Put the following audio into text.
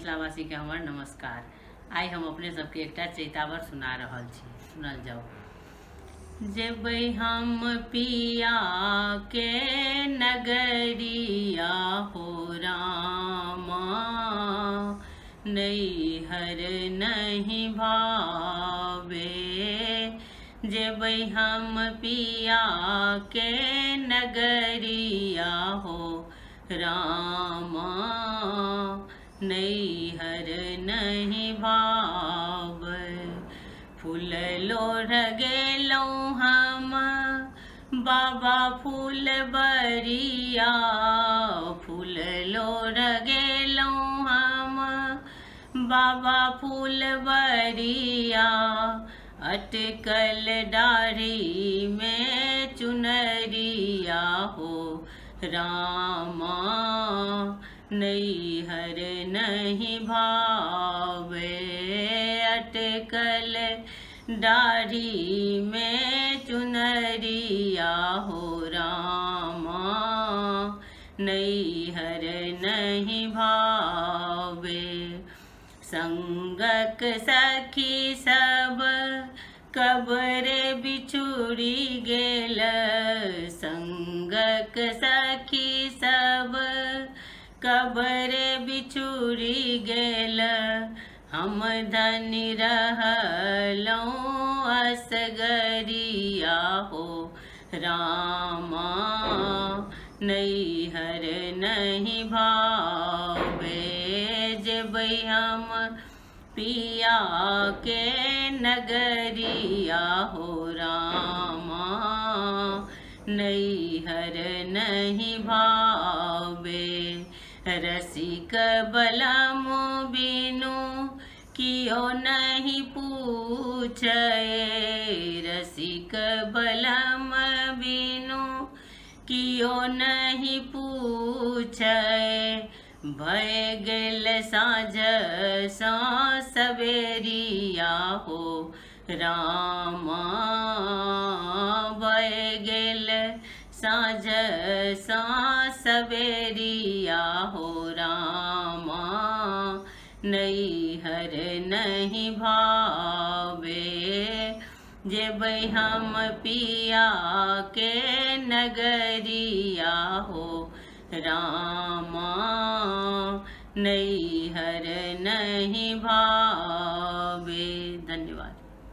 मिथिलावासी के हमार नमस्कार। आई हम अपने सबके एकटा चैतावर सुना रहल छी, सुनल जाओ। जेबै हम पिया के नगरिया हो रामा, नैहर नहीं भावे। जेबै हम पिया के नगरिया हो रामा, नैहर नहीं भावे। फूल लोढ़ गेलौं हम बाबा फूल बरिया, फूल लोढ़ गेलौं हम बाबा फूल बरिया। अटकल डाढ़ी में चुनरिया हो रामा, नैहर नहीं भावे। अटकल डाढ़ी में चुनरिया हो रामा, नैहर नहीं भावे। संगक सखी सब कबरे बिछुड़ी गेल, संगक सखी सब कबरे बिछुड़ी गेल। हम धनी रहलौं असगरिया हो रामा, नैहर नहीं भावे। जेबै हम पिया के नगरिया हो रामा, नैहर नहीं भावे। रसिक बलम बिनु कियो नहीं पूछे, रसिक बलम बिनु कियो नहीं पूछे। भय गेल साँझ सा सवेरिया हो रामा, भय गेल साँझ सा सवेरिया हो रामा, नैहर नहीं भावे। जेबै हम पिया के नगरिया हो रामा, नैहर नहीं भावे।